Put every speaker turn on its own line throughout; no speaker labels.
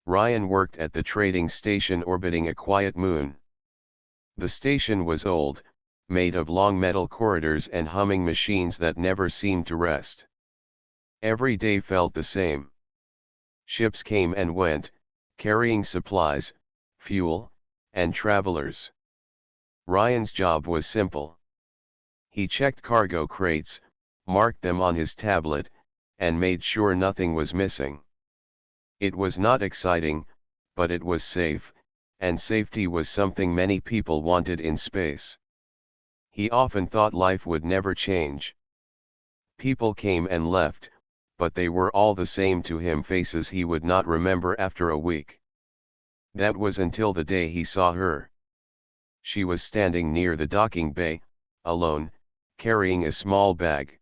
Ryan worked at the trading station orbiting a quiet moon. The station was old, made of long metal corridors and humming machines that never seemed to rest. Every day felt the same. Ships came and went, carrying supplies, fuel, and travelers. Ryan's job was simple. He checked cargo crates, marked them on his tablet, and made sure nothing was missing. It was not exciting, but it was safe, and safety was something many people wanted in space. He often thought life would never change. People came and left, but they were all the same to him, faces he would not remember after a week. That was until the day he saw her. She was standing near the docking bay, alone, carrying a small bag.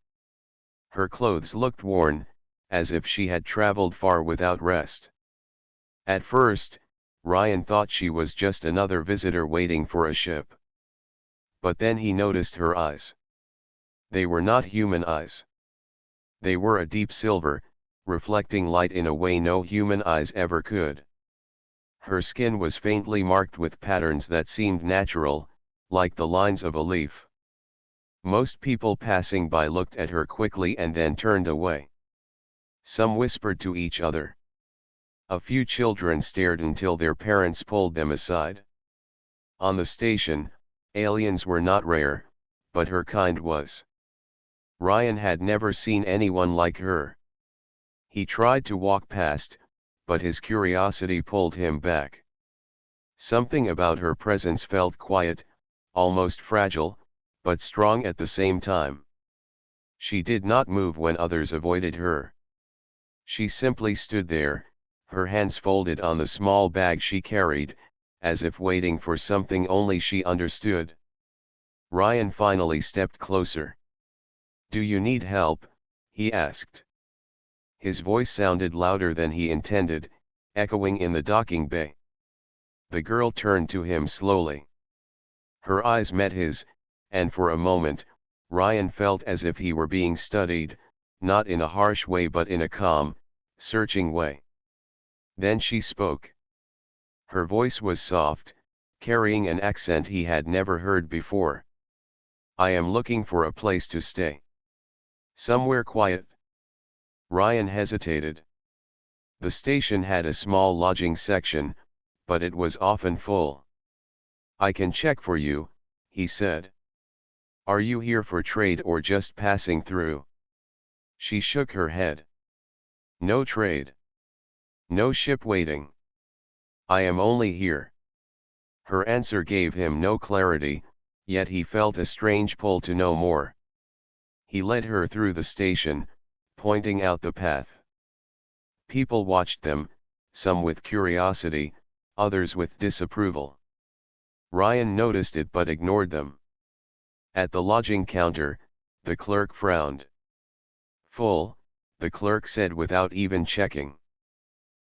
Her clothes looked worn, as if she had traveled far without rest. At first, Ryan thought she was just another visitor waiting for a ship. But then he noticed her eyes. They were not human eyes. They were a deep silver, reflecting light in a way no human eyes ever could. Her skin was faintly marked with patterns that seemed natural, like the lines of a leaf. Most people passing by looked at her quickly and then turned away. Some whispered to each other. A few children stared until their parents pulled them aside. On the station, aliens were not rare, but her kind was. Ryan had never seen anyone like her. He tried to walk past, but his curiosity pulled him back. Something about her presence felt quiet, almost fragile, but strong at the same time. She did not move when others avoided her. She simply stood there, her hands folded on the small bag she carried, as if waiting for something only she understood. Ryan finally stepped closer. "Do you need help?" he asked. His voice sounded louder than he intended, echoing in the docking bay. The girl turned to him slowly. Her eyes met his, and for a moment, Ryan felt as if he were being studied, not in a harsh way but in a calm, searching way. Then she spoke. Her voice was soft, carrying an accent he had never heard before. "I am looking for a place to stay. Somewhere quiet." Ryan hesitated. The station had a small lodging section, but it was often full. "I can check for you," he said. "Are you here for trade or just passing through?" She shook her head. "No trade. No ship waiting. I am only here." Her answer gave him no clarity, yet he felt a strange pull to know more. He led her through the station, pointing out the path. People watched them, some with curiosity, others with disapproval. Ryan noticed it but ignored them. At the lodging counter, the clerk frowned. "Full," the clerk said without even checking.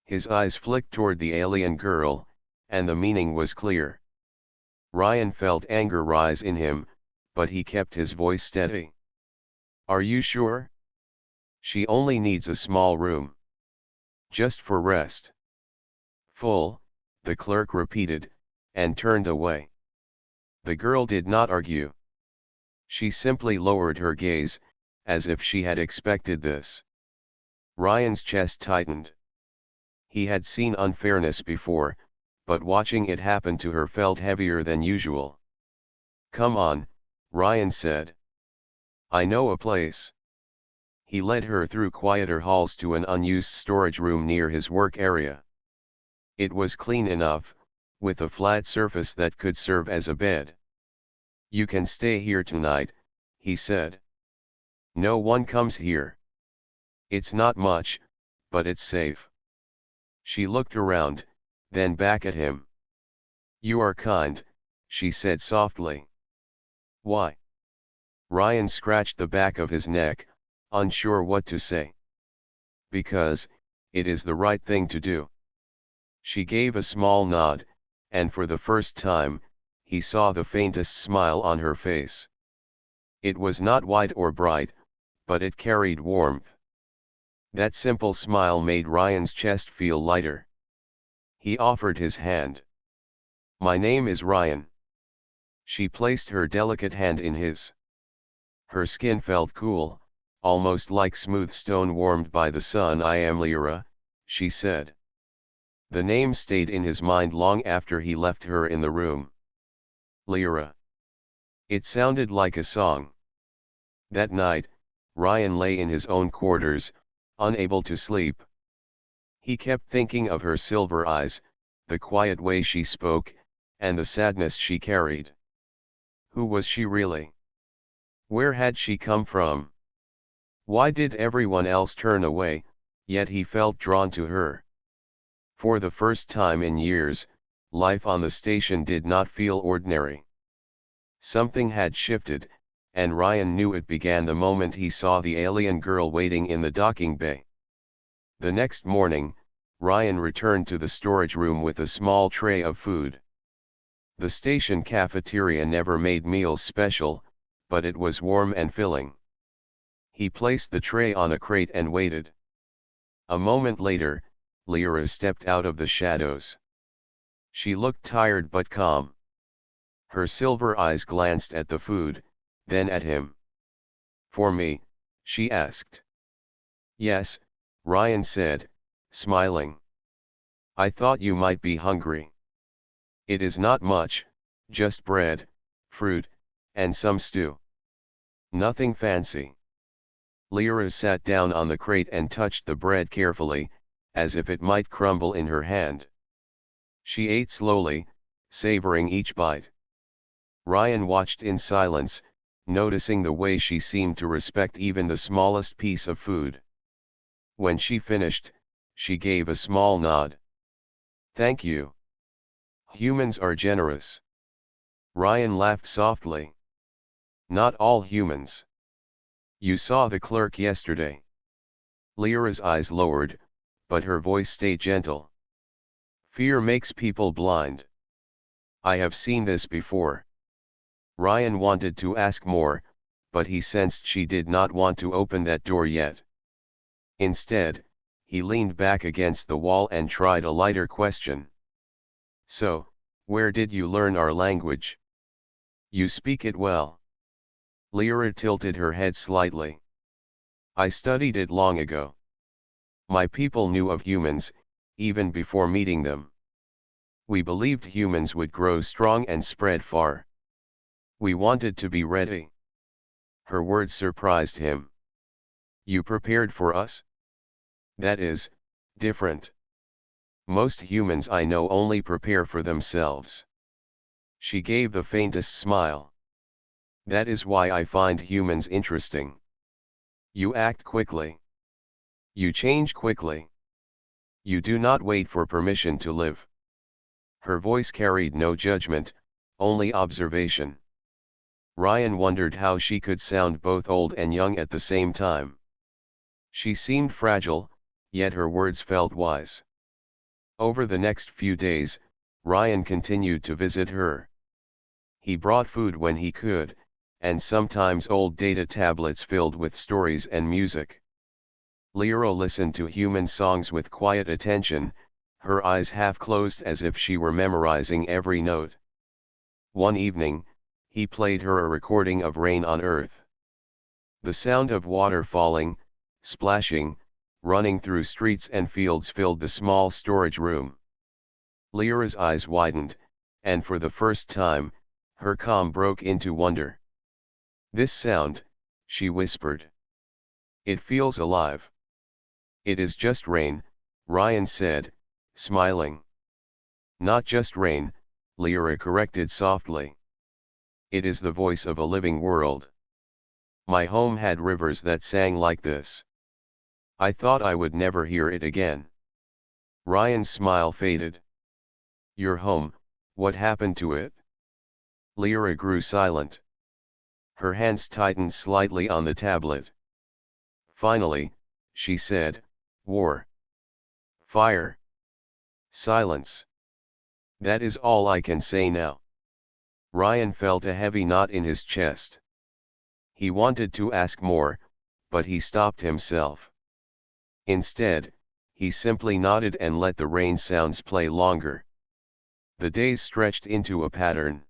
His eyes flicked toward the alien girl, and the meaning was clear. Ryan felt anger rise in him, but he kept his voice steady. "Are you sure? She only needs a small room. Just for rest." "Full," the clerk repeated, and turned away. The girl did not argue. She simply lowered her gaze, as if she had expected this. Ryan's chest tightened. He had seen unfairness before, but watching it happen to her felt heavier than usual. "Come on," Ryan said. "I know a place." He led her through quieter halls to an unused storage room near his work area. It was clean enough, with a flat surface that could serve as a bed. "You can stay here tonight," he said. "No one comes here. It's not much, but it's safe." She looked around, then back at him. "You are kind," she said softly. "Why?" Ryan scratched the back of his neck, unsure what to say. "Because, it is the right thing to do." She gave a small nod, and for the first time, he saw the faintest smile on her face. It was not wide or bright, but it carried warmth. That simple smile made Ryan's chest feel lighter. He offered his hand. "My name is Ryan." She placed her delicate hand in his. Her skin felt cool, almost like smooth stone warmed by the sun. "I am Lyra," she said. The name stayed in his mind long after he left her in the room. Lyra. It sounded like a song. That night, Ryan lay in his own quarters, unable to sleep. He kept thinking of her silver eyes, the quiet way she spoke, and the sadness she carried. Who was she really? Where had she come from? Why did everyone else turn away, yet he felt drawn to her? For the first time in years, life on the station did not feel ordinary. Something had shifted, and Ryan knew it began the moment he saw the alien girl waiting in the docking bay. The next morning, Ryan returned to the storage room with a small tray of food. The station cafeteria never made meals special, but it was warm and filling. He placed the tray on a crate and waited. A moment later, Lyra stepped out of the shadows. She looked tired but calm. Her silver eyes glanced at the food, then at him. "For me?" she asked. "Yes," Ryan said, smiling. "I thought you might be hungry." "It is not much, just bread, fruit, and some stew. Nothing fancy." Lyra sat down on the crate and touched the bread carefully, as if it might crumble in her hand. She ate slowly, savoring each bite. Ryan watched in silence, noticing the way she seemed to respect even the smallest piece of food. When she finished, she gave a small nod. "Thank you. Humans are generous." Ryan laughed softly. "Not all humans. You saw the clerk yesterday." Lyra's eyes lowered, but her voice stayed gentle. "Fear makes people blind. I have seen this before." Ryan wanted to ask more, but he sensed she did not want to open that door yet. Instead, he leaned back against the wall and tried a lighter question. "So, where did you learn our language? You speak it well." Lyra tilted her head slightly. "I studied it long ago. My people knew of humans, even before meeting them. We believed humans would grow strong and spread far. We wanted to be ready." Her words surprised him. "You prepared for us? That is different. Most humans I know only prepare for themselves." She gave the faintest smile. "That is why I find humans interesting. You act quickly. You change quickly. You do not wait for permission to live." Her voice carried no judgment, only observation. Ryan wondered how she could sound both old and young at the same time. She seemed fragile, yet her words felt wise. Over the next few days, Ryan continued to visit her. He brought food when he could, and sometimes old data tablets filled with stories and music. Lyra listened to human songs with quiet attention, her eyes half closed as if she were memorizing every note. One evening, he played her a recording of rain on Earth. The sound of water falling, splashing, running through streets and fields filled the small storage room. Lyra's eyes widened, and for the first time, her calm broke into wonder. "This sound," she whispered. "It feels alive." "It is just rain," Ryan said, smiling. "Not just rain," Lyra corrected softly. "It is the voice of a living world. My home had rivers that sang like this. I thought I would never hear it again." Ryan's smile faded. "Your home, what happened to it?" Lyra grew silent. Her hands tightened slightly on the tablet. Finally, she said, "War. Fire. Silence. That is all I can say now." Ryan felt a heavy knot in his chest. He wanted to ask more, but he stopped himself. Instead, he simply nodded and let the rain sounds play longer. The days stretched into a pattern.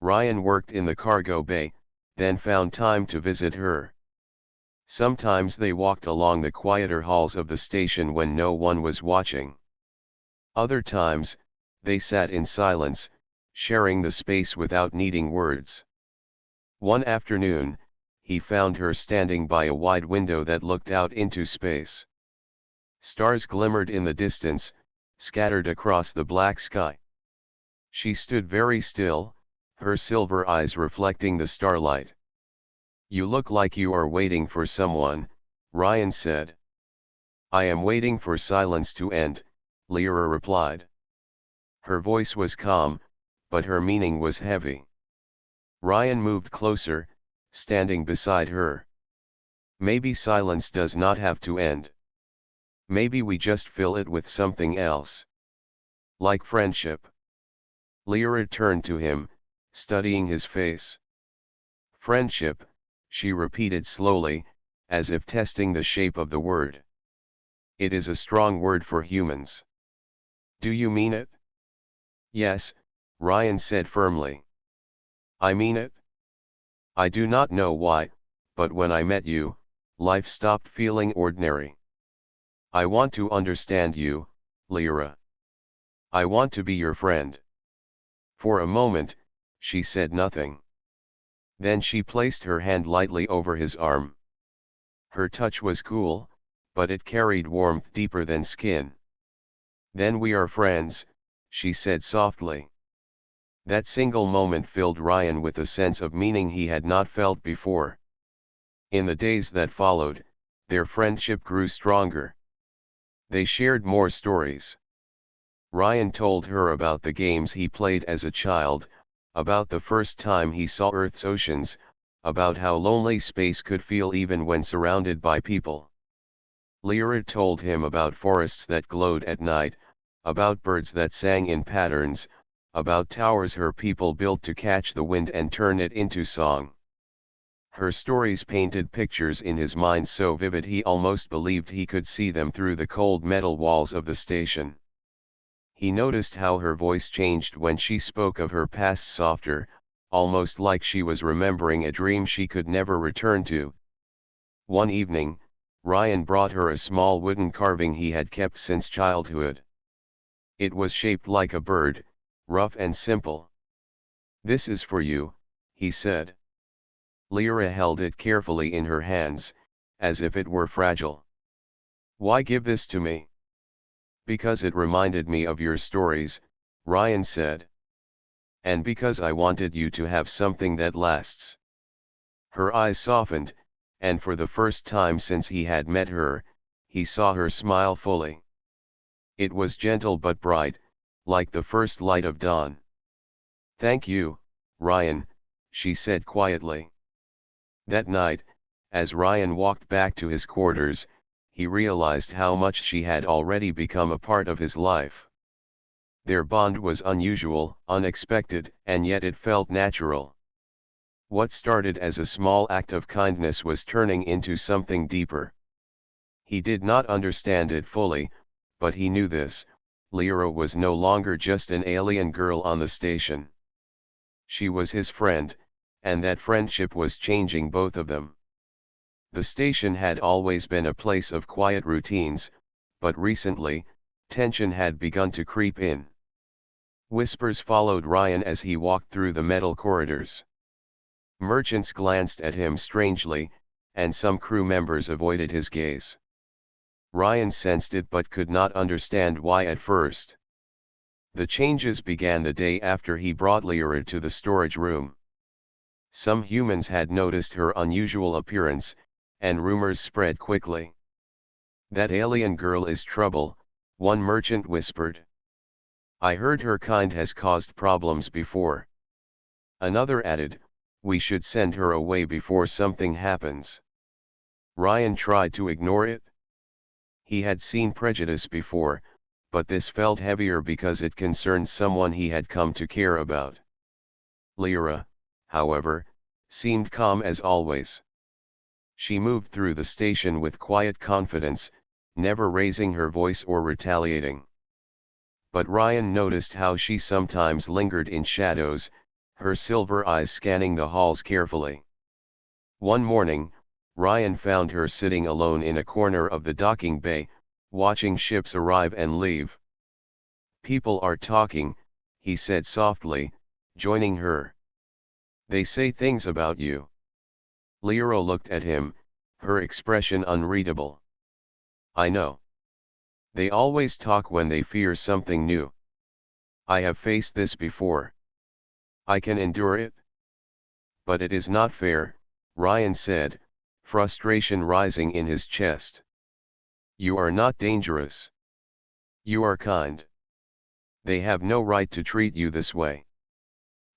Ryan worked in the cargo bay, then found time to visit her. Sometimes they walked along the quieter halls of the station when no one was watching. Other times, they sat in silence, sharing the space without needing words. One afternoon, he found her standing by a wide window that looked out into space. Stars glimmered in the distance, scattered across the black sky. She stood very still, her silver eyes reflecting the starlight. "You look like you are waiting for someone," Ryan said. "I am waiting for silence to end," Lyra replied. Her voice was calm, but her meaning was heavy. Ryan moved closer, standing beside her. "Maybe silence does not have to end. Maybe we just fill it with something else. Like friendship." Lyra turned to him, studying his face. "Friendship," she repeated slowly, as if testing the shape of the word. "It is a strong word for humans." "Do you mean it?" "Yes," Ryan said firmly. "I mean it. I do not know why, but when I met you, life stopped feeling ordinary. I want to understand you, Lyra. I want to be your friend." For a moment, she said nothing. Then she placed her hand lightly over his arm. Her touch was cool, but it carried warmth deeper than skin. "Then we are friends," she said softly. That single moment filled Ryan with a sense of meaning he had not felt before. In the days that followed, their friendship grew stronger. They shared more stories. Ryan told her about the games he played as a child, about the first time he saw Earth's oceans, about how lonely space could feel even when surrounded by people. Lyra told him about forests that glowed at night, about birds that sang in patterns, about towers her people built to catch the wind and turn it into song. Her stories painted pictures in his mind so vivid he almost believed he could see them through the cold metal walls of the station. He noticed how her voice changed when she spoke of her past, softer, almost like she was remembering a dream she could never return to. One evening, Ryan brought her a small wooden carving he had kept since childhood. It was shaped like a bird, rough and simple. "This is for you," he said. Lyra held it carefully in her hands, as if it were fragile. "Why give this to me?" "Because it reminded me of your stories," Ryan said. "And because I wanted you to have something that lasts." Her eyes softened, and for the first time since he had met her, he saw her smile fully. It was gentle but bright, like the first light of dawn. "Thank you, Ryan," she said quietly. That night, as Ryan walked back to his quarters, he realized how much she had already become a part of his life. Their bond was unusual, unexpected, and yet it felt natural. What started as a small act of kindness was turning into something deeper. He did not understand it fully, but he knew this: Lyra was no longer just an alien girl on the station. She was his friend, and that friendship was changing both of them. The station had always been a place of quiet routines, but recently, tension had begun to creep in. Whispers followed Ryan as he walked through the metal corridors. Merchants glanced at him strangely, and some crew members avoided his gaze. Ryan sensed it but could not understand why at first. The changes began the day after he brought Lyra to the storage room. Some humans had noticed her unusual appearance, and rumors spread quickly. "That alien girl is trouble," one merchant whispered. "I heard her kind has caused problems before." Another added, "We should send her away before something happens." Ryan tried to ignore it. He had seen prejudice before, but this felt heavier because it concerned someone he had come to care about. Lyra, however, seemed calm as always. She moved through the station with quiet confidence, never raising her voice or retaliating. But Ryan noticed how she sometimes lingered in shadows, her silver eyes scanning the halls carefully. One morning, Ryan found her sitting alone in a corner of the docking bay, watching ships arrive and leave. "People are talking," he said softly, joining her. "They say things about you." Lyra looked at him, her expression unreadable. "I know. They always talk when they fear something new. I have faced this before. I can endure it." "But it is not fair," Ryan said, frustration rising in his chest. "You are not dangerous. You are kind. They have no right to treat you this way."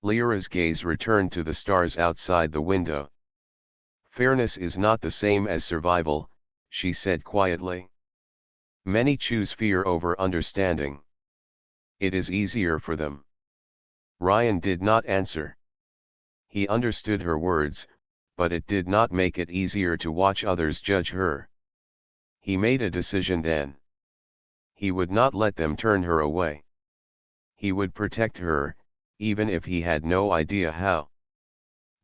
Lyra's gaze returned to the stars outside the window. "Fairness is not the same as survival," she said quietly. "Many choose fear over understanding. It is easier for them." Ryan did not answer. He understood her words, but it did not make it easier to watch others judge her. He made a decision then. He would not let them turn her away. He would protect her, even if he had no idea how.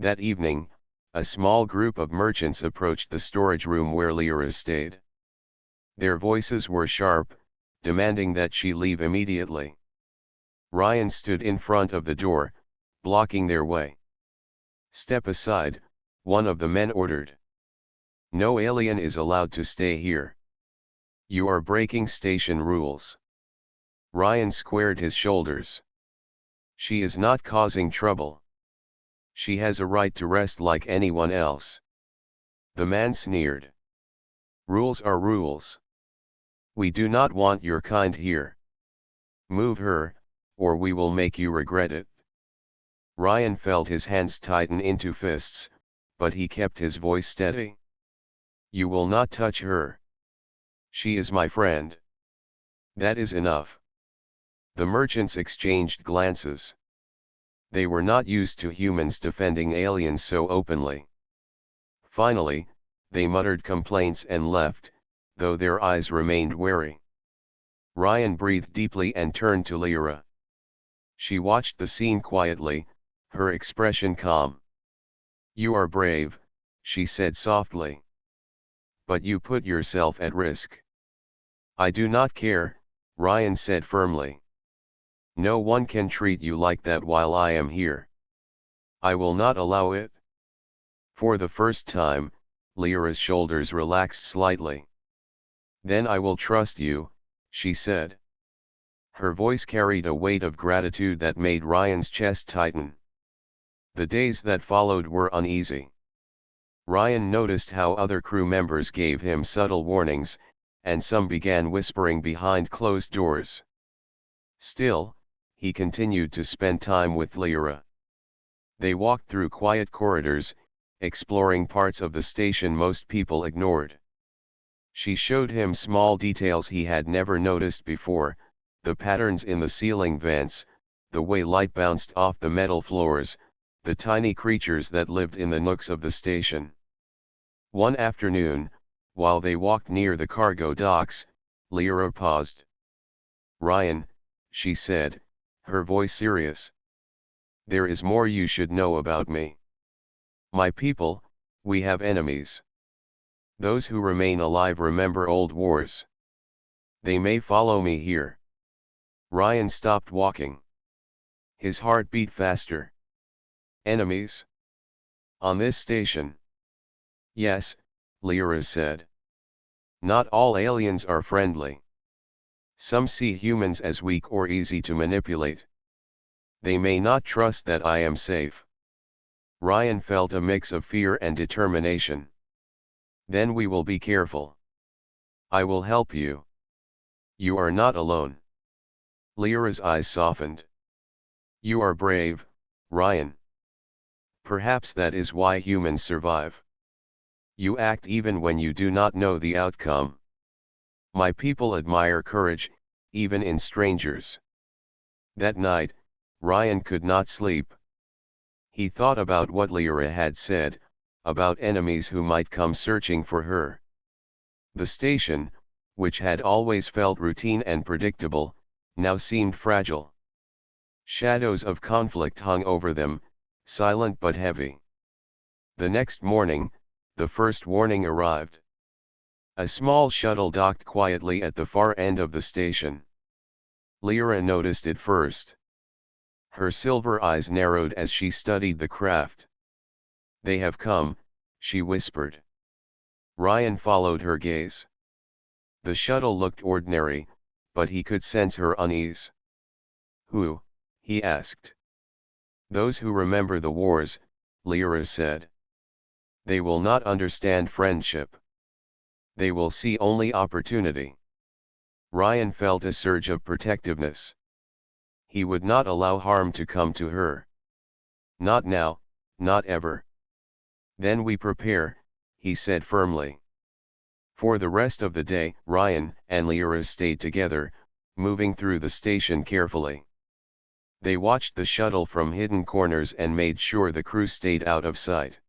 That evening, a small group of merchants approached the storage room where Lyra stayed. Their voices were sharp, demanding that she leave immediately. Ryan stood in front of the door, blocking their way. "Step aside," one of the men ordered. "No alien is allowed to stay here. You are breaking station rules." Ryan squared his shoulders. "She is not causing trouble. She has a right to rest like anyone else." The man sneered. "Rules are rules. We do not want your kind here. Move her, or we will make you regret it." Ryan felt his hands tighten into fists, but he kept his voice steady. "You will not touch her. She is my friend. That is enough." The merchants exchanged glances. They were not used to humans defending aliens so openly. Finally, they muttered complaints and left, though their eyes remained wary. Ryan breathed deeply and turned to Lyra. She watched the scene quietly, her expression calm. "You are brave," she said softly. "But you put yourself at risk." "I do not care," Ryan said firmly. "No one can treat you like that while I am here. I will not allow it." For the first time, Lyra's shoulders relaxed slightly. "Then I will trust you," she said. Her voice carried a weight of gratitude that made Ryan's chest tighten. The days that followed were uneasy. Ryan noticed how other crew members gave him subtle warnings, and some began whispering behind closed doors. Still, he continued to spend time with Lyra. They walked through quiet corridors, exploring parts of the station most people ignored. She showed him small details he had never noticed before, the patterns in the ceiling vents, the way light bounced off the metal floors, the tiny creatures that lived in the nooks of the station. One afternoon, while they walked near the cargo docks, Lyra paused. "Ryan," she said, her voice serious. "There is more you should know about me. My people, we have enemies. Those who remain alive remember old wars. They may follow me here." Ryan stopped walking. His heart beat faster. "Enemies? On this station?" "Yes," Lyra said. "Not all aliens are friendly. Some see humans as weak or easy to manipulate. They may not trust that I am safe." Ryan felt a mix of fear and determination. "Then we will be careful. I will help you. You are not alone." Lyra's eyes softened. "You are brave, Ryan. Perhaps that is why humans survive. You act even when you do not know the outcome. My people admire courage, even in strangers." That night, Ryan could not sleep. He thought about what Lyra had said, about enemies who might come searching for her. The station, which had always felt routine and predictable, now seemed fragile. Shadows of conflict hung over them, silent but heavy. The next morning, the first warning arrived. A small shuttle docked quietly at the far end of the station. Lyra noticed it first. Her silver eyes narrowed as she studied the craft. "They have come," she whispered. Ryan followed her gaze. The shuttle looked ordinary, but he could sense her unease. "Who?" he asked. "Those who remember the wars," Lyra said. "They will not understand friendship. They will see only opportunity." Ryan felt a surge of protectiveness. He would not allow harm to come to her. "Not now, not ever." "Then we prepare," he said firmly. For the rest of the day, Ryan and Lyra stayed together, moving through the station carefully. They watched the shuttle from hidden corners and made sure the crew stayed out of sight.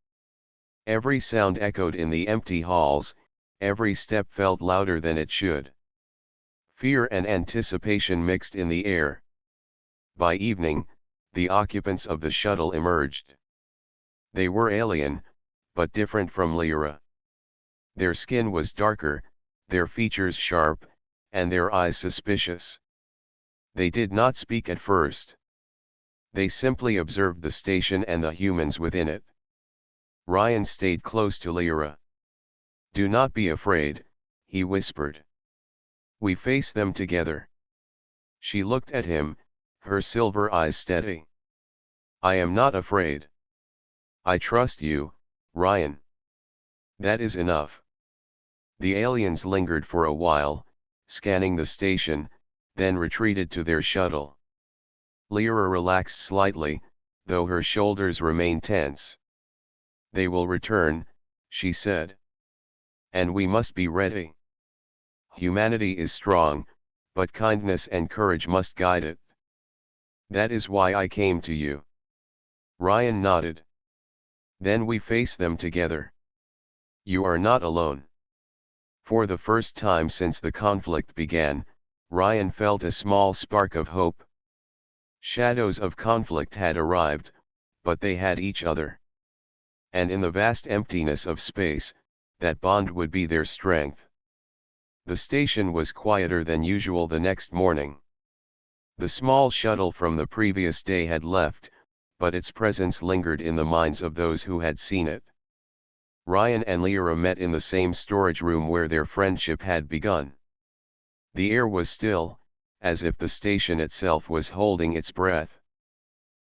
Every sound echoed in the empty halls, every step felt louder than it should. Fear and anticipation mixed in the air. By evening, the occupants of the shuttle emerged. They were alien, but different from Lyra. Their skin was darker, their features sharp, and their eyes suspicious. They did not speak at first. They simply observed the station and the humans within it. Ryan stayed close to Lyra. "Do not be afraid," he whispered. "We face them together." She looked at him, her silver eyes steady. "I am not afraid. I trust you, Ryan." "That is enough." The aliens lingered for a while, scanning the station, then retreated to their shuttle. Lyra relaxed slightly, though her shoulders remained tense. "They will return," she said. "And we must be ready. Humanity is strong, but kindness and courage must guide it. That is why I came to you." Ryan nodded. "Then we face them together. You are not alone." For the first time since the conflict began, Ryan felt a small spark of hope. Shadows of conflict had arrived, but they had each other. And in the vast emptiness of space, that bond would be their strength. The station was quieter than usual the next morning. The small shuttle from the previous day had left, but its presence lingered in the minds of those who had seen it. Ryan and Lyra met in the same storage room where their friendship had begun. The air was still, as if the station itself was holding its breath.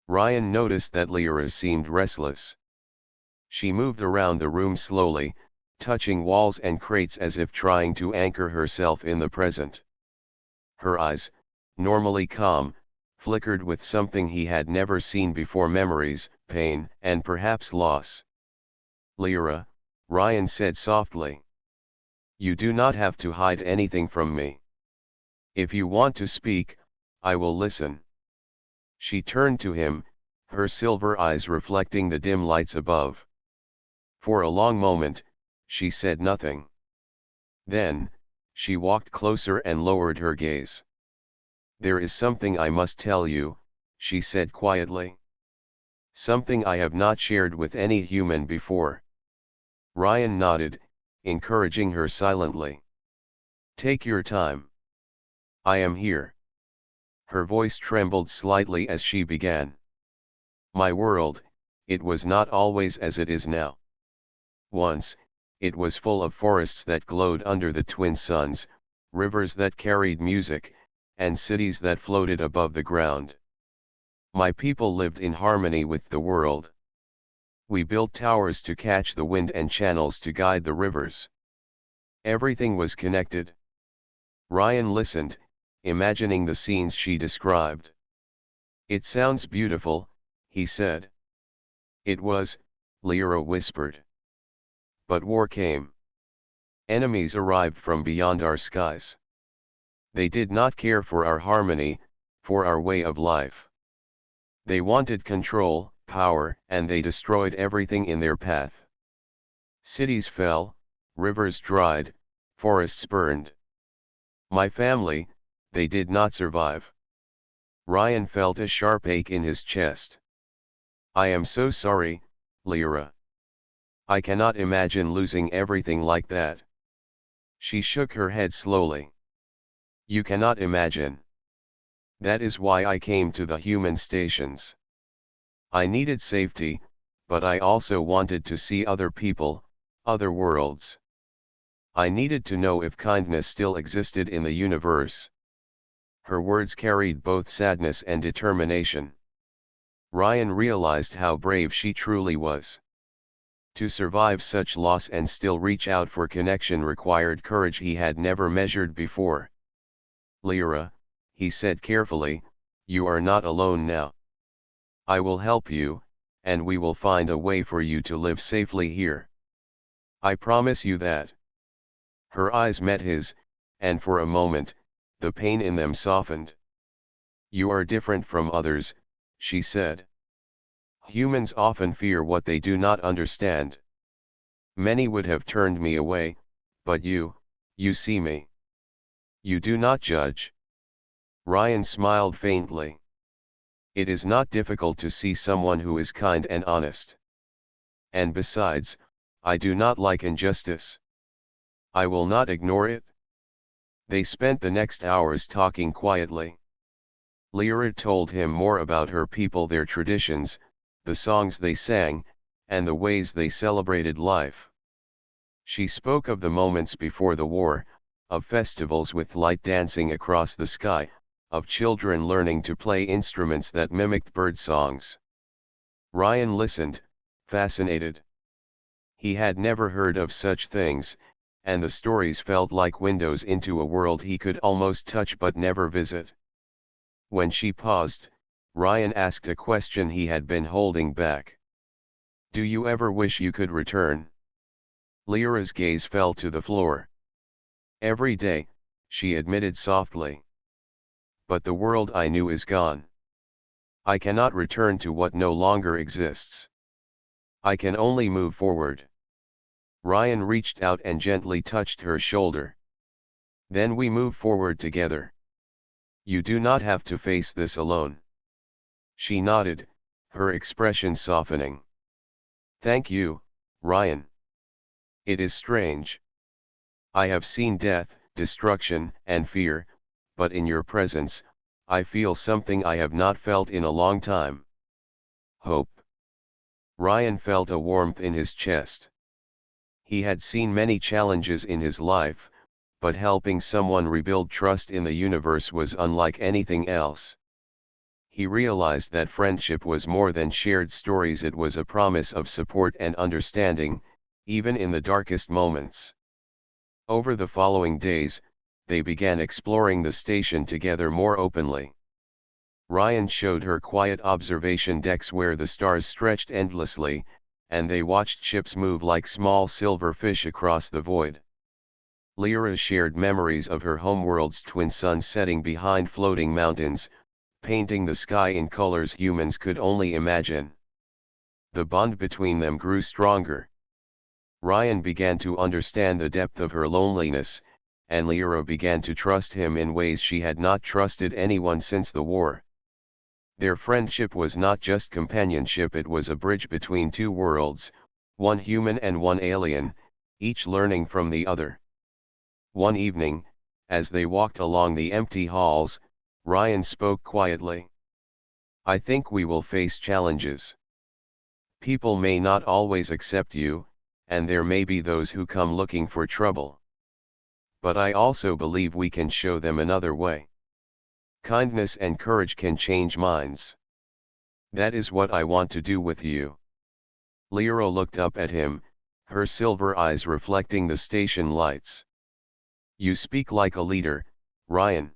Ryan noticed that Lyra seemed restless. She moved around the room slowly, touching walls and crates as if trying to anchor herself in the present. Her eyes, normally calm, flickered with something he had never seen before: memories, pain, and perhaps loss. "Lyra," Ryan said softly. "You do not have to hide anything from me. If you want to speak, I will listen." She turned to him, her silver eyes reflecting the dim lights above. For a long moment, she said nothing. Then, she walked closer and lowered her gaze. "There is something I must tell you," she said quietly. "Something I have not shared with any human before." Ryan nodded, encouraging her silently. "Take your time. I am here." Her voice trembled slightly as she began. "My world, it was not always as it is now. Once, it was full of forests that glowed under the twin suns, rivers that carried music, and cities that floated above the ground. My people lived in harmony with the world. We built towers to catch the wind and channels to guide the rivers. Everything was connected." Ryan listened, imagining the scenes she described. "It sounds beautiful," he said. "It was," Lyra whispered. "But war came. Enemies arrived from beyond our skies. They did not care for our harmony, for our way of life. They wanted control, power, and they destroyed everything in their path. Cities fell, rivers dried, forests burned. My family, they did not survive. Ryan felt a sharp ache in his chest. I am so sorry, Lyra. I cannot imagine losing everything like that. She shook her head slowly. You cannot imagine. That is why I came to the human stations. I needed safety, but I also wanted to see other people, other worlds. I needed to know if kindness still existed in the universe. Her words carried both sadness and determination. Ryan realized how brave she truly was. To survive such loss and still reach out for connection required courage he had never measured before. Lyra, he said carefully, you are not alone now. I will help you, and we will find a way for you to live safely here. I promise you that. Her eyes met his, and for a moment, the pain in them softened. You are different from others, she said. Humans often fear what they do not understand. Many would have turned me away, but you see me. You do not judge. Ryan smiled faintly. It is not difficult to see someone who is kind and honest. And besides, I do not like injustice. I will not ignore it. They spent the next hours talking quietly. Lyra told him more about her people, their traditions, the songs they sang, and the ways they celebrated life. She spoke of the moments before the war, of festivals with light dancing across the sky, of children learning to play instruments that mimicked bird songs. Ryan listened, fascinated. He had never heard of such things, and the stories felt like windows into a world he could almost touch but never visit. When she paused, Ryan asked a question he had been holding back. Do you ever wish you could return? Lyra's gaze fell to the floor. Every day, she admitted softly. But the world I knew is gone. I cannot return to what no longer exists. I can only move forward. Ryan reached out and gently touched her shoulder. Then we move forward together. You do not have to face this alone. She nodded, her expression softening. Thank you, Ryan. It is strange. I have seen death, destruction, and fear, but in your presence, I feel something I have not felt in a long time. Hope. Ryan felt a warmth in his chest. He had seen many challenges in his life, but helping someone rebuild trust in the universe was unlike anything else. He realized that friendship was more than shared stories, it was a promise of support and understanding, even in the darkest moments. Over the following days, they began exploring the station together more openly. Ryan showed her quiet observation decks where the stars stretched endlessly, and they watched ships move like small silver fish across the void. Lyra shared memories of her homeworld's twin suns setting behind floating mountains, painting the sky in colors humans could only imagine. The bond between them grew stronger. Ryan began to understand the depth of her loneliness, and Lyra began to trust him in ways she had not trusted anyone since the war. Their friendship was not just companionship, it was a bridge between two worlds, one human and one alien, each learning from the other. One evening, as they walked along the empty halls, Ryan spoke quietly. I think we will face challenges. People may not always accept you, and there may be those who come looking for trouble. But I also believe we can show them another way. Kindness and courage can change minds. That is what I want to do with you. Lyra looked up at him, her silver eyes reflecting the station lights. You speak like a leader, Ryan.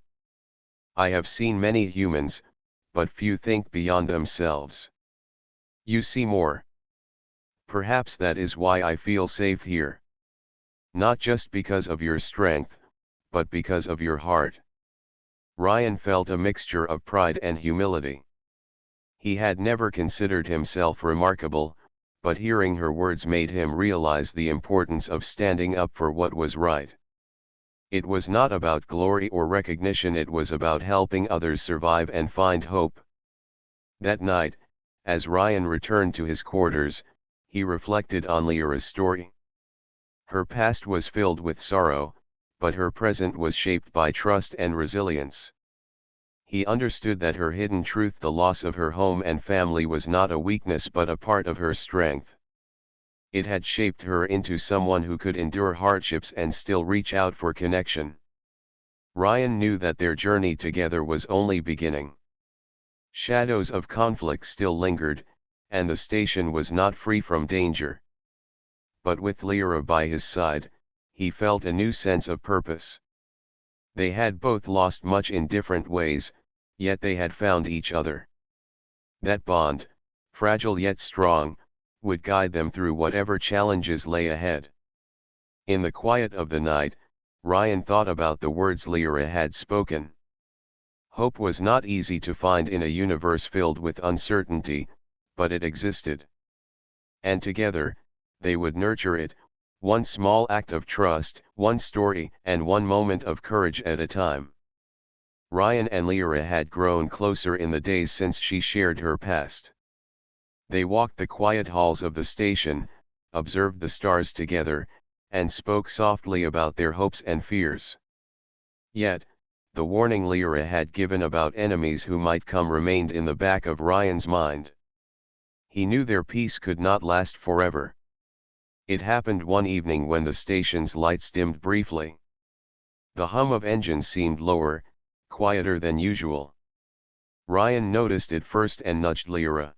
I have seen many humans, but few think beyond themselves. You see more. Perhaps that is why I feel safe here. Not just because of your strength, but because of your heart. Ryan felt a mixture of pride and humility. He had never considered himself remarkable, but hearing her words made him realize the importance of standing up for what was right. It was not about glory or recognition, it was about helping others survive and find hope. That night, as Ryan returned to his quarters, he reflected on Lyra's story. Her past was filled with sorrow, but her present was shaped by trust and resilience. He understood that her hidden truth, the loss of her home and family, was not a weakness but a part of her strength. It had shaped her into someone who could endure hardships and still reach out for connection. Ryan knew that their journey together was only beginning. Shadows of conflict still lingered, and the station was not free from danger. But with Lyra by his side, he felt a new sense of purpose. They had both lost much in different ways, yet they had found each other. That bond, fragile yet strong, would guide them through whatever challenges lay ahead. In the quiet of the night, Ryan thought about the words Lyra had spoken. Hope was not easy to find in a universe filled with uncertainty, but it existed. And together, they would nurture it, one small act of trust, one story, and one moment of courage at a time. Ryan and Lyra had grown closer in the days since she shared her past. They walked the quiet halls of the station, observed the stars together, and spoke softly about their hopes and fears. Yet, the warning Lyra had given about enemies who might come remained in the back of Ryan's mind. He knew their peace could not last forever. It happened one evening when the station's lights dimmed briefly. The hum of engines seemed lower, quieter than usual. Ryan noticed it first and nudged Lyra.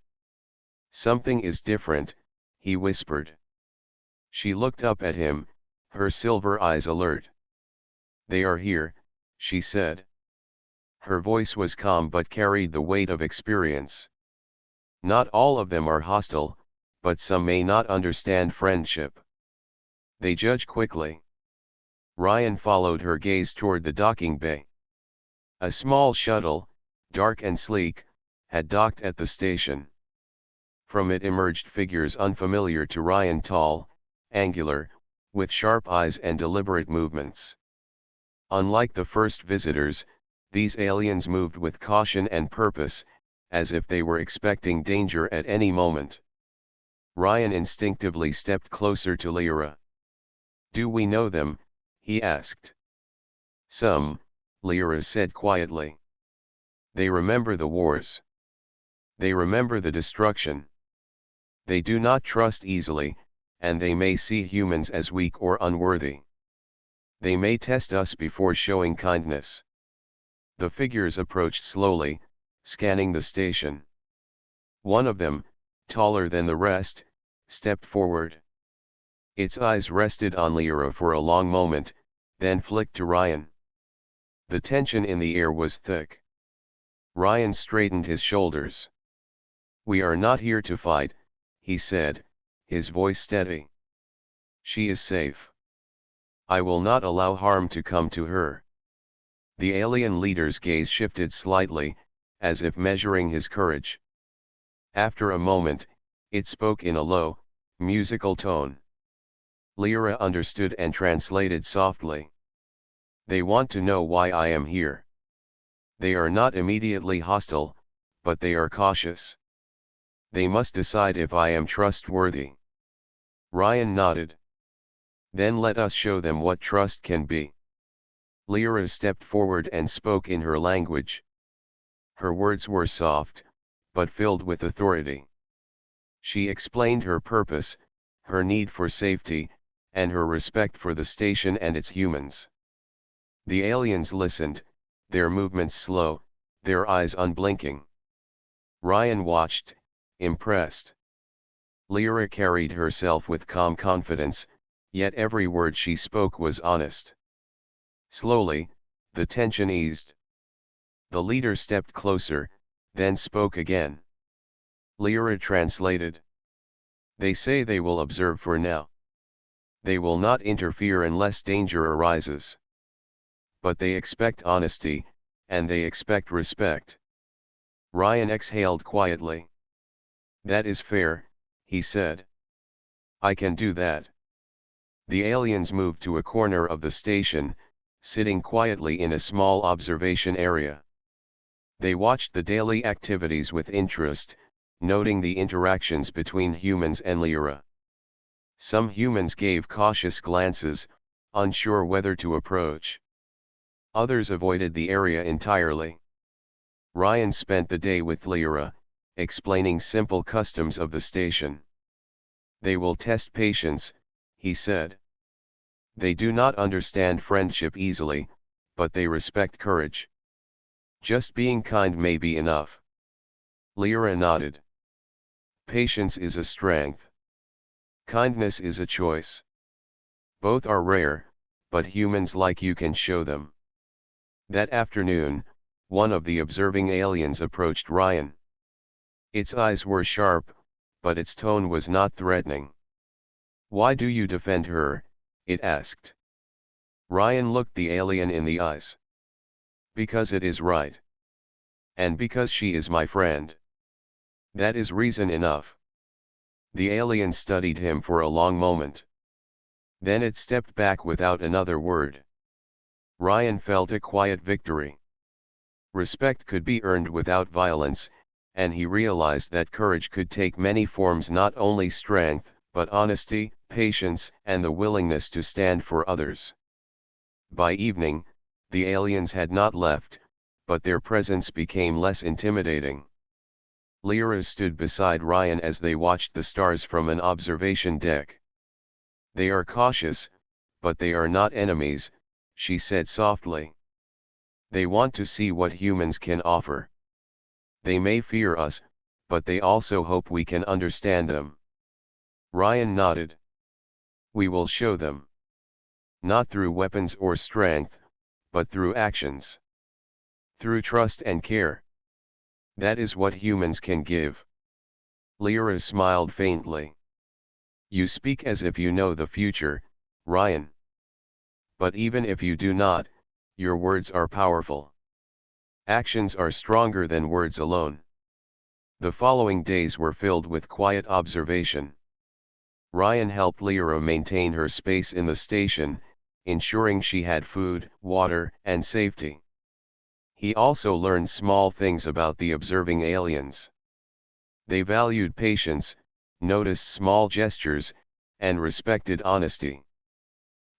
"Something is different," he whispered. She looked up at him, her silver eyes alert. "They are here," she said. Her voice was calm but carried the weight of experience. "Not all of them are hostile, but some may not understand friendship. They judge quickly." Ryan followed her gaze toward the docking bay. A small shuttle, dark and sleek, had docked at the station. From it emerged figures unfamiliar to Ryan, tall, angular, with sharp eyes and deliberate movements. Unlike the first visitors, these aliens moved with caution and purpose, as if they were expecting danger at any moment. Ryan instinctively stepped closer to Lyra. "Do we know them?" he asked. "Some," Lyra said quietly. "They remember the wars. They remember the destruction. They do not trust easily, and they may see humans as weak or unworthy. They may test us before showing kindness." The figures approached slowly, scanning the station. One of them, taller than the rest, stepped forward. Its eyes rested on Lyra for a long moment, then flicked to Ryan. The tension in the air was thick. Ryan straightened his shoulders. "We are not here to fight," he said, his voice steady. "She is safe. I will not allow harm to come to her." The alien leader's gaze shifted slightly, as if measuring his courage. After a moment, it spoke in a low, musical tone. Lyra understood and translated softly. "They want to know why I am here. They are not immediately hostile, but they are cautious. They must decide if I am trustworthy." Ryan nodded. "Then let us show them what trust can be." Lyra stepped forward and spoke in her language. Her words were soft, but filled with authority. She explained her purpose, her need for safety, and her respect for the station and its humans. The aliens listened, their movements slow, their eyes unblinking. Ryan watched, impressed. Lyra carried herself with calm confidence, yet every word she spoke was honest. Slowly, the tension eased. The leader stepped closer, then spoke again. Lyra translated. "They say they will observe for now. They will not interfere unless danger arises. But they expect honesty, and they expect respect." Ryan exhaled quietly. "That is fair," he said. "I can do that." The aliens moved to a corner of the station, sitting quietly in a small observation area. They watched the daily activities with interest, noting the interactions between humans and Lyra. Some humans gave cautious glances, unsure whether to approach. Others avoided the area entirely. Ryan spent the day with Lyra, explaining simple customs of the station. "They will test patience," he said. "They do not understand friendship easily, but they respect courage. Just being kind may be enough." Lyra nodded. "Patience is a strength. Kindness is a choice. Both are rare, but humans like you can show them." That afternoon, one of the observing aliens approached Ryan. Its eyes were sharp, but its tone was not threatening. "Why do you defend her?" it asked. Ryan looked the alien in the eyes. "Because it is right. And because she is my friend. That is reason enough." The alien studied him for a long moment. Then it stepped back without another word. Ryan felt a quiet victory. Respect could be earned without violence, and he realized that courage could take many forms, not only strength, but honesty, patience, and the willingness to stand for others. By evening, the aliens had not left, but their presence became less intimidating. Lyra stood beside Ryan as they watched the stars from an observation deck. "They are cautious, but they are not enemies," she said softly. "They want to see what humans can offer. They may fear us, but they also hope we can understand them." Ryan nodded. "We will show them. Not through weapons or strength, but through actions. Through trust and care. That is what humans can give." Lyra smiled faintly. "You speak as if you know the future, Ryan. But even if you do not, your words are powerful. Actions are stronger than words alone." The following days were filled with quiet observation. Ryan helped Lyra maintain her space in the station, ensuring she had food, water, and safety. He also learned small things about the observing aliens. They valued patience, noticed small gestures, and respected honesty.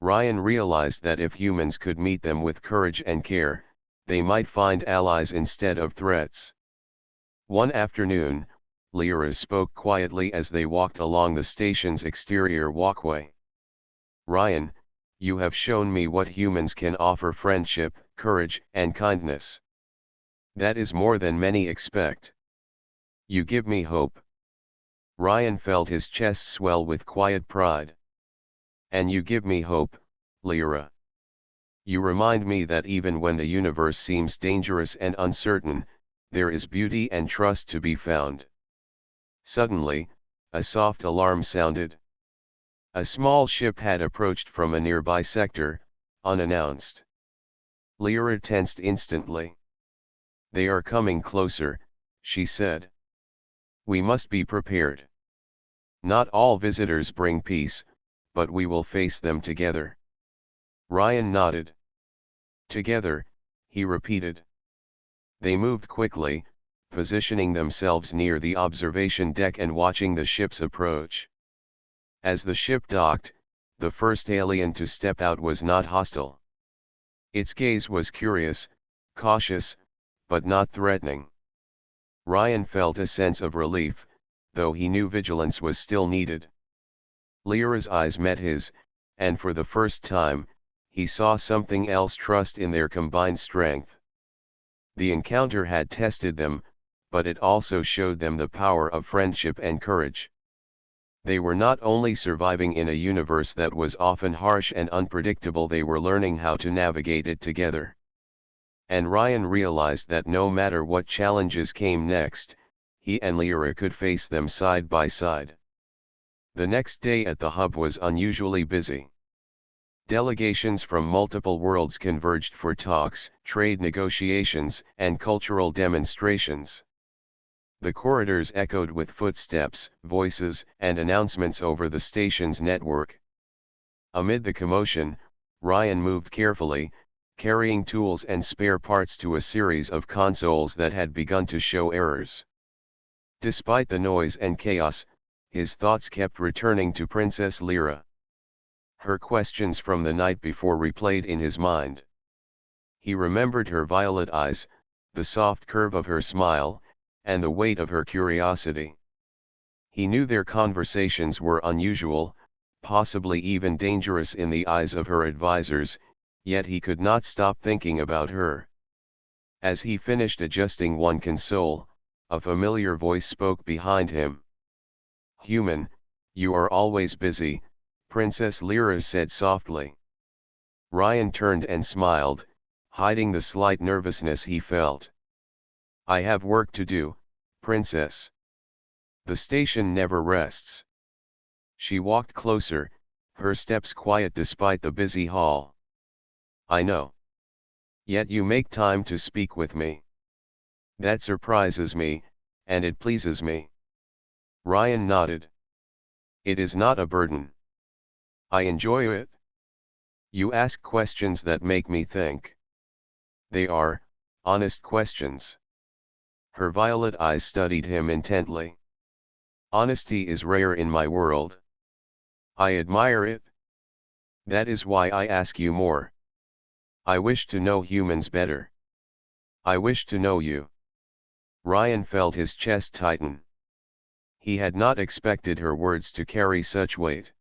Ryan realized that if humans could meet them with courage and care, they might find allies instead of threats. One afternoon, Lyra spoke quietly as they walked along the station's exterior walkway. "Ryan, you have shown me what humans can offer: friendship, courage, and kindness. That is more than many expect. You give me hope." Ryan felt his chest swell with quiet pride. "And you give me hope, Lyra. You remind me that even when the universe seems dangerous and uncertain, there is beauty and trust to be found." Suddenly, a soft alarm sounded. A small ship had approached from a nearby sector, unannounced. Lyra tensed instantly. "They are coming closer," she said. "We must be prepared. Not all visitors bring peace, but we will face them together." Ryan nodded. "Together," he repeated. They moved quickly, positioning themselves near the observation deck and watching the ships approach. As the ship docked, the first alien to step out was not hostile. Its gaze was curious, cautious, but not threatening. Ryan felt a sense of relief, though he knew vigilance was still needed. Lyra's eyes met his, and for the first time, he saw something else: trust in their combined strength. The encounter had tested them, but it also showed them the power of friendship and courage. They were not only surviving in a universe that was often harsh and unpredictable, they were learning how to navigate it together. And Ryan realized that no matter what challenges came next, he and Lyra could face them side by side. The next day at the hub was unusually busy. Delegations from multiple worlds converged for talks, trade negotiations, and cultural demonstrations. The corridors echoed with footsteps, voices, and announcements over the station's network. Amid the commotion, Ryan moved carefully, carrying tools and spare parts to a series of consoles that had begun to show errors. Despite the noise and chaos, his thoughts kept returning to Princess Lyra. Her questions from the night before replayed in his mind. He remembered her violet eyes, the soft curve of her smile, and the weight of her curiosity. He knew their conversations were unusual, possibly even dangerous in the eyes of her advisors, yet he could not stop thinking about her. As he finished adjusting one console, a familiar voice spoke behind him. "Human, you are always busy," Princess Lyra said softly. Ryan turned and smiled, hiding the slight nervousness he felt. "I have work to do, Princess. The station never rests." She walked closer, her steps quiet despite the busy hall. "I know. Yet you make time to speak with me. That surprises me, and it pleases me." Ryan nodded. "It is not a burden. I enjoy it. You ask questions that make me think. They are honest questions." Her violet eyes studied him intently. "Honesty is rare in my world. I admire it. That is why I ask you more. I wish to know humans better. I wish to know you." Ryan felt his chest tighten. He had not expected her words to carry such weight.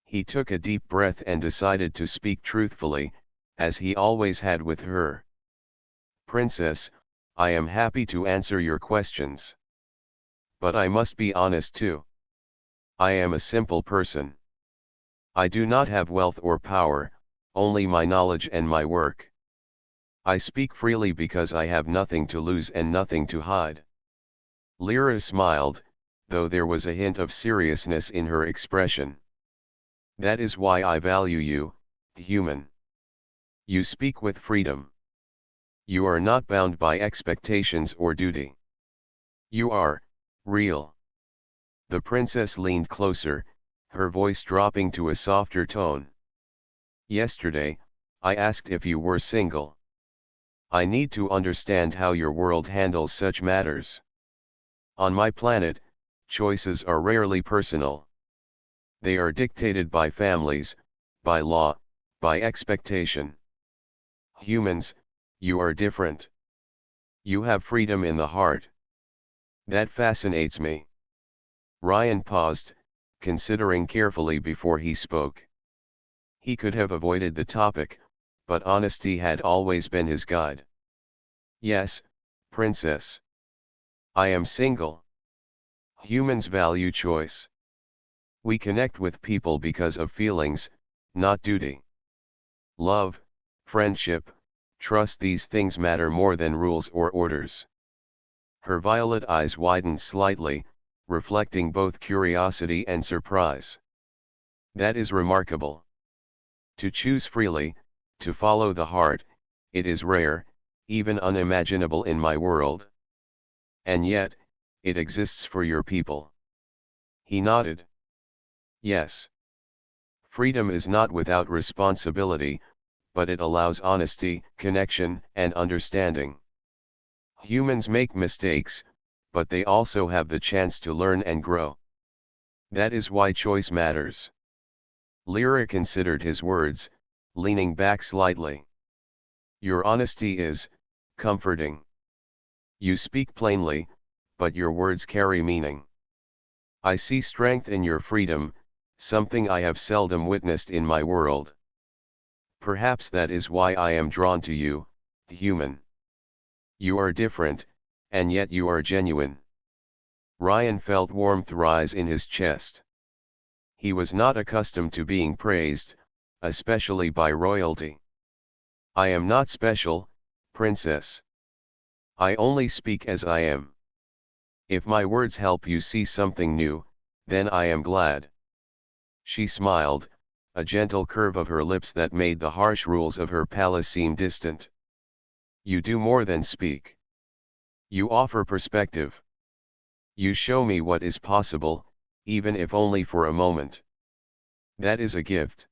He took a deep breath and decided to speak truthfully, as he always had with her. "Princess, I am happy to answer your questions. But I must be honest too. I am a simple person. I do not have wealth or power, only my knowledge and my work. I speak freely because I have nothing to lose and nothing to hide." Lyra smiled, though there was a hint of seriousness in her expression. "That is why I value you, human. You speak with freedom. You are not bound by expectations or duty. You are real." The princess leaned closer, her voice dropping to a softer tone. "Yesterday, I asked if you were single. I need to understand how your world handles such matters. On my planet, choices are rarely personal. They are dictated by families, by law, by expectation. Humans, you are different. You have freedom in the heart. That fascinates me." Ryan paused, considering carefully before he spoke. He could have avoided the topic, but honesty had always been his guide. "Yes, Princess. I am single. Humans value choice. We connect with people because of feelings, not duty. Love, friendship, trust, these things matter more than rules or orders." Her violet eyes widened slightly, reflecting both curiosity and surprise. "That is remarkable. To choose freely, to follow the heart, it is rare, even unimaginable in my world. And yet, it exists for your people." He nodded. "Yes. Freedom is not without responsibility, but it allows honesty, connection, and understanding. Humans make mistakes, but they also have the chance to learn and grow. That is why choice matters." Lyra considered his words, leaning back slightly. "Your honesty is comforting. You speak plainly, but your words carry meaning. I see strength in your freedom, something I have seldom witnessed in my world. Perhaps that is why I am drawn to you, human. You are different, and yet you are genuine." Ryan felt warmth rise in his chest. He was not accustomed to being praised, especially by royalty. "I am not special, Princess. I only speak as I am. If my words help you see something new, then I am glad." She smiled, a gentle curve of her lips that made the harsh rules of her palace seem distant. "You do more than speak. You offer perspective. You show me what is possible, even if only for a moment. That is a gift."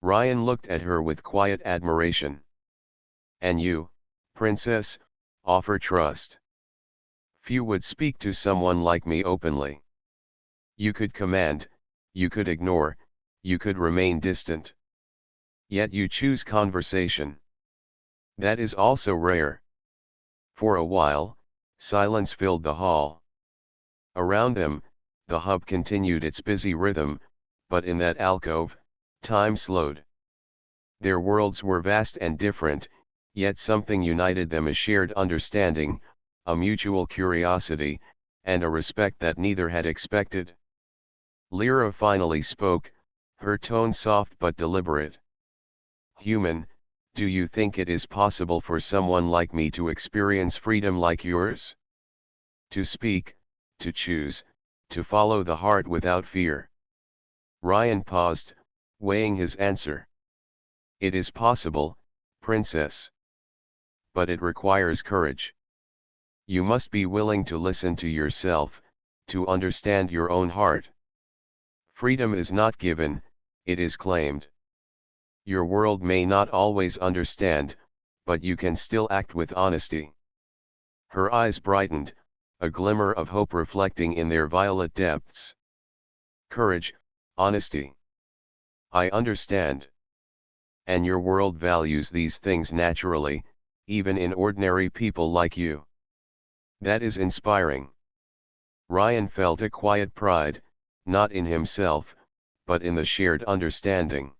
Ryan looked at her with quiet admiration. And you, princess, offer trust. Few would speak to someone like me openly. You could command, you could ignore, you could remain distant. Yet you choose conversation. That is also rare. For a while, silence filled the hall. Around them, the hub continued its busy rhythm, but in that alcove, time slowed. Their worlds were vast and different, yet something united them: a shared understanding, a mutual curiosity, and a respect that neither had expected. Lyra finally spoke, her tone soft but deliberate. Human, do you think it is possible for someone like me to experience freedom like yours? To speak, to choose, to follow the heart without fear. Ryan paused, weighing his answer. It is possible, princess. But it requires courage. You must be willing to listen to yourself, to understand your own heart. Freedom is not given, it is claimed. Your world may not always understand, but you can still act with honesty. Her eyes brightened, a glimmer of hope reflecting in their violet depths. Courage, honesty. I understand. And your world values these things naturally, even in ordinary people like you. That is inspiring. Ryan felt a quiet pride, not in himself, but in the shared understanding.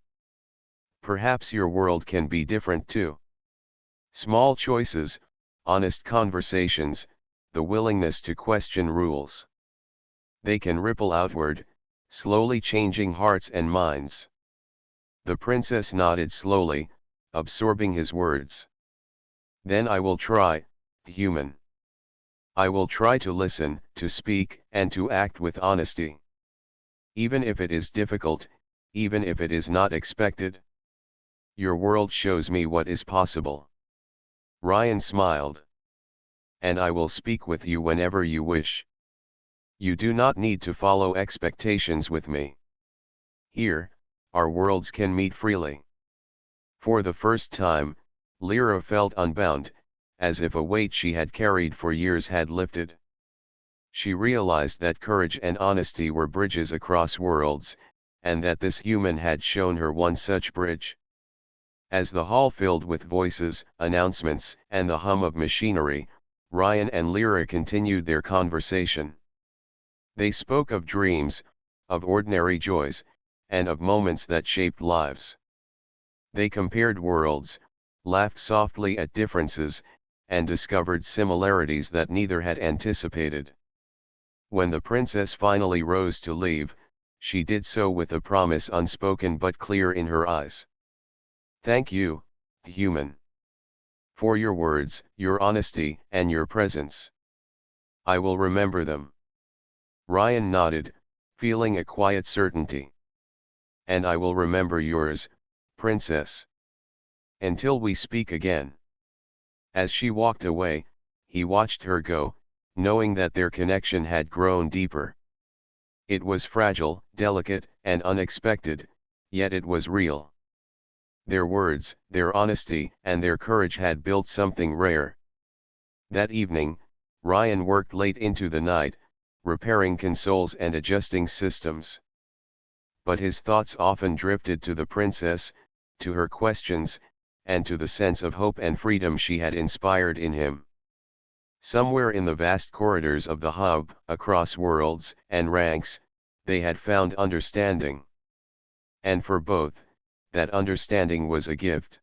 Perhaps your world can be different too. Small choices, honest conversations, the willingness to question rules. They can ripple outward, slowly changing hearts and minds. The princess nodded slowly, absorbing his words. Then I will try, human. I will try to listen, to speak, and to act with honesty. Even if it is difficult, even if it is not expected. Your world shows me what is possible. Ryan smiled. And I will speak with you whenever you wish. You do not need to follow expectations with me. Here, our worlds can meet freely. For the first time, Lyra felt unbound, as if a weight she had carried for years had lifted. She realized that courage and honesty were bridges across worlds, and that this human had shown her one such bridge. As the hall filled with voices, announcements, and the hum of machinery, Ryan and Lyra continued their conversation. They spoke of dreams, of ordinary joys, and of moments that shaped lives. They compared worlds, laughed softly at differences, and discovered similarities that neither had anticipated. When the princess finally rose to leave, she did so with a promise unspoken but clear in her eyes. Thank you, human. For your words, your honesty, and your presence. I will remember them. Ryan nodded, feeling a quiet certainty. And I will remember yours, princess. Until we speak again. As she walked away, he watched her go, knowing that their connection had grown deeper. It was fragile, delicate, and unexpected, yet it was real. Their words, their honesty, and their courage had built something rare. That evening, Ryan worked late into the night, repairing consoles and adjusting systems. But his thoughts often drifted to the princess, to her questions, and to the sense of hope and freedom she had inspired in him. Somewhere in the vast corridors of the hub, across worlds and ranks, they had found understanding. And for both, that understanding was a gift.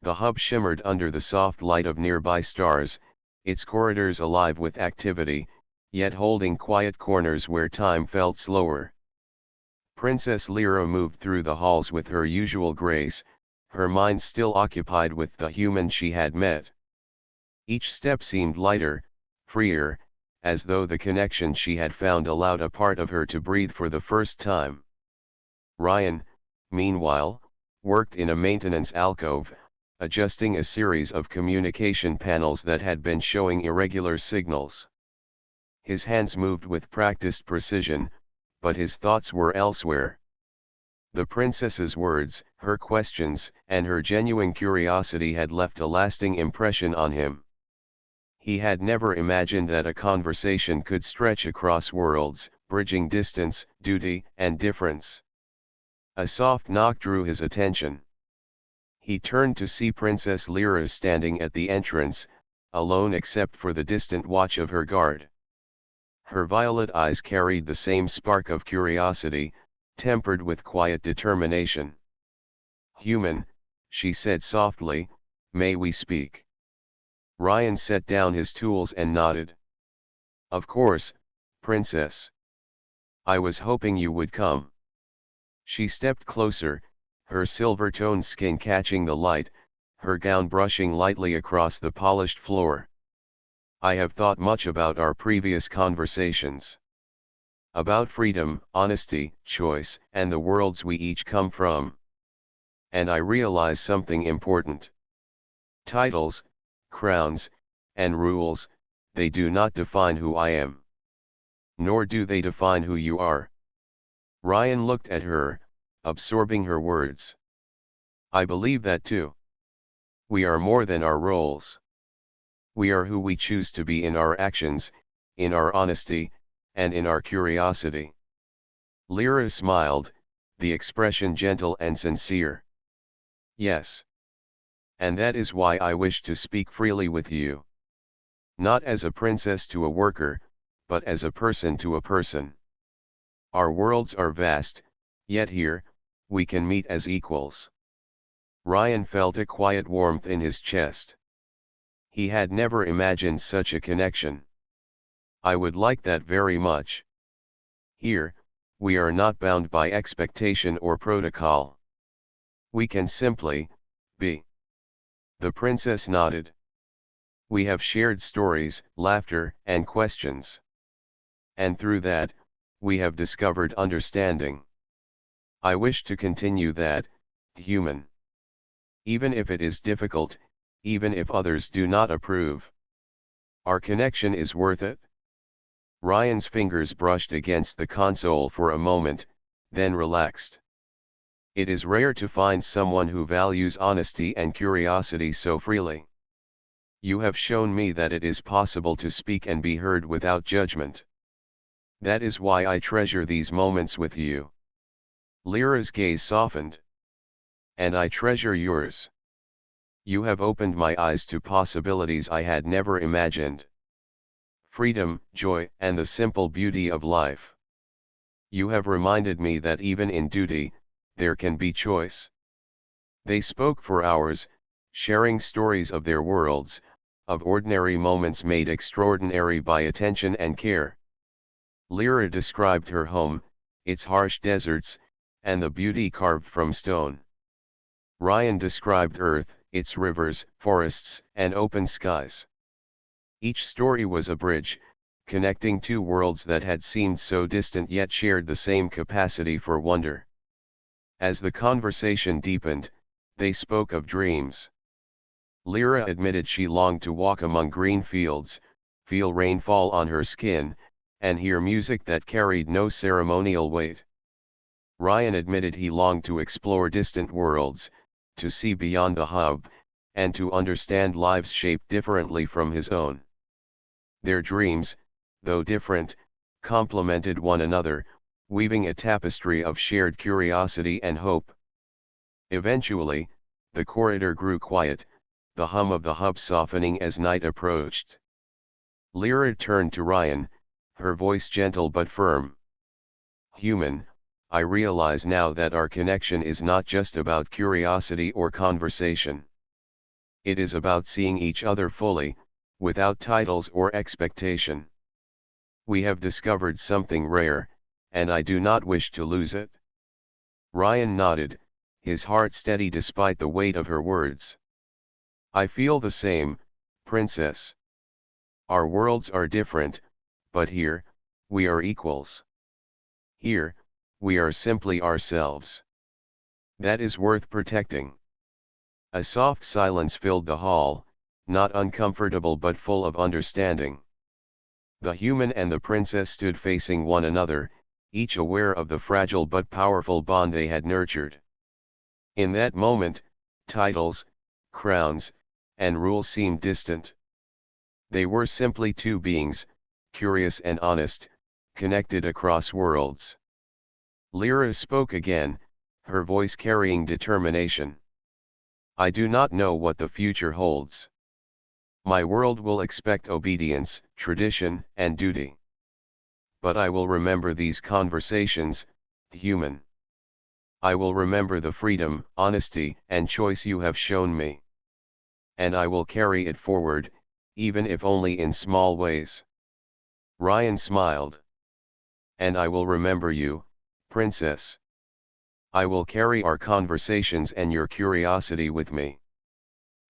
The hub shimmered under the soft light of nearby stars, its corridors alive with activity, yet holding quiet corners where time felt slower. Princess Lyra moved through the halls with her usual grace, her mind still occupied with the human she had met. Each step seemed lighter, freer, as though the connection she had found allowed a part of her to breathe for the first time. Ryan, meanwhile, worked in a maintenance alcove, adjusting a series of communication panels that had been showing irregular signals. His hands moved with practiced precision, but his thoughts were elsewhere. The princess's words, her questions, and her genuine curiosity had left a lasting impression on him. He had never imagined that a conversation could stretch across worlds, bridging distance, duty, and difference. A soft knock drew his attention. He turned to see Princess Lyra standing at the entrance, alone except for the distant watch of her guard. Her violet eyes carried the same spark of curiosity, tempered with quiet determination. "Human," she said softly, "may we speak?" Ryan set down his tools and nodded. "Of course, Princess. I was hoping you would come." She stepped closer, her silver-toned skin catching the light, her gown brushing lightly across the polished floor. "I have thought much about our previous conversations. About freedom, honesty, choice, and the worlds we each come from. And I realize something important. Titles, crowns, and rules, they do not define who I am. Nor do they define who you are." Ryan looked at her, absorbing her words. "I believe that too. We are more than our roles. We are who we choose to be in our actions, in our honesty, and in our curiosity." Lyra smiled, the expression gentle and sincere. "Yes. And that is why I wish to speak freely with you. Not as a princess to a worker, but as a person to a person. Our worlds are vast, yet here, we can meet as equals." Ryan felt a quiet warmth in his chest. He had never imagined such a connection. "I would like that very much. Here, we are not bound by expectation or protocol. We can simply be." The princess nodded. "We have shared stories, laughter, and questions. And through that, we have discovered understanding. I wish to continue that, human. Even if it is difficult, even if others do not approve. Our connection is worth it." Ryan's fingers brushed against the console for a moment, then relaxed. "It is rare to find someone who values honesty and curiosity so freely. You have shown me that it is possible to speak and be heard without judgment. That is why I treasure these moments with you." Lyra's gaze softened. "And I treasure yours. You have opened my eyes to possibilities I had never imagined. Freedom, joy, and the simple beauty of life. You have reminded me that even in duty, there can be choice." They spoke for hours, sharing stories of their worlds, of ordinary moments made extraordinary by attention and care. Lyra described her home, its harsh deserts, and the beauty carved from stone. Ryan described Earth, its rivers, forests, and open skies. Each story was a bridge, connecting two worlds that had seemed so distant yet shared the same capacity for wonder. As the conversation deepened, they spoke of dreams. Lyra admitted she longed to walk among green fields, feel rain fall on her skin, and hear music that carried no ceremonial weight. Ryan admitted he longed to explore distant worlds, to see beyond the hub, and to understand lives shaped differently from his own. Their dreams, though different, complemented one another, weaving a tapestry of shared curiosity and hope. Eventually, the corridor grew quiet, the hum of the hub softening as night approached. Lyra turned to Ryan, her voice gentle but firm. "Human, I realize now that our connection is not just about curiosity or conversation. It is about seeing each other fully, without titles or expectation. We have discovered something rare, and I do not wish to lose it." Ryan nodded, his heart steady despite the weight of her words. "I feel the same, Princess. Our worlds are different, but here, we are equals. Here, we are simply ourselves. That is worth protecting." A soft silence filled the hall, not uncomfortable but full of understanding. The human and the princess stood facing one another, each aware of the fragile but powerful bond they had nurtured. In that moment, titles, crowns, and rules seemed distant. They were simply two beings, curious and honest, connected across worlds. Lyra spoke again, her voice carrying determination. I do not know what the future holds. My world will expect obedience, tradition, and duty. But I will remember these conversations, human. I will remember the freedom, honesty, and choice you have shown me. And I will carry it forward, even if only in small ways. Ryan smiled. And I will remember you, Princess. I will carry our conversations and your curiosity with me.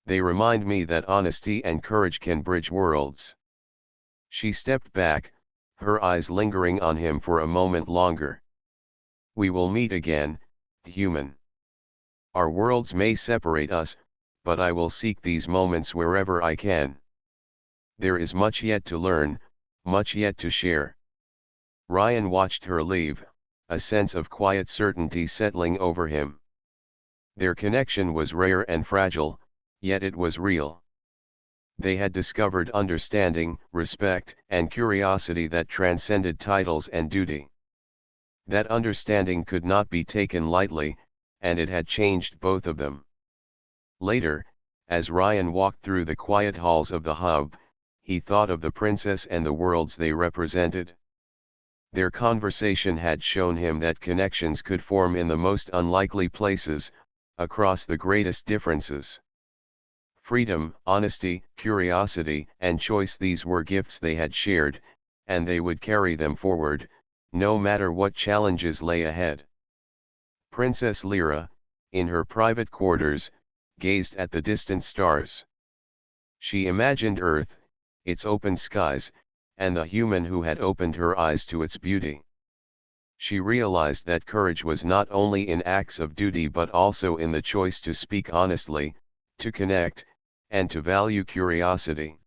They remind me that honesty and courage can bridge worlds. She stepped back, her eyes lingering on him for a moment longer. We will meet again, human. Our worlds may separate us, but I will seek these moments wherever I can. There is much yet to learn, much yet to share. Ryan watched her leave, a sense of quiet certainty settling over him. Their connection was rare and fragile, yet it was real. They had discovered understanding, respect, and curiosity that transcended titles and duty. That understanding could not be taken lightly, and it had changed both of them. Later, as Ryan walked through the quiet halls of the hub, he thought of the princess and the worlds they represented. Their conversation had shown him that connections could form in the most unlikely places, across the greatest differences. Freedom, honesty, curiosity, and choice, these were gifts they had shared, and they would carry them forward, no matter what challenges lay ahead. Princess Lyra, in her private quarters, gazed at the distant stars. She imagined Earth, its open skies, and the human who had opened her eyes to its beauty. She realized that courage was not only in acts of duty but also in the choice to speak honestly, to connect, and to value curiosity.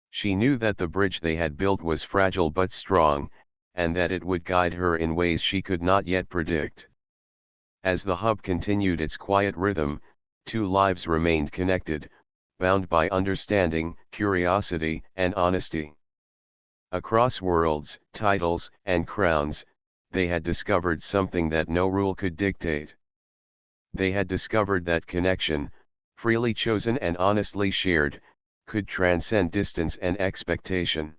She knew that the bridge they had built was fragile but strong, and that it would guide her in ways she could not yet predict. As the hub continued its quiet rhythm, two lives remained connected, bound by understanding, curiosity, and honesty. Across worlds, titles, and crowns, they had discovered something that no rule could dictate. They had discovered that connection, freely chosen and honestly shared, could transcend distance and expectation.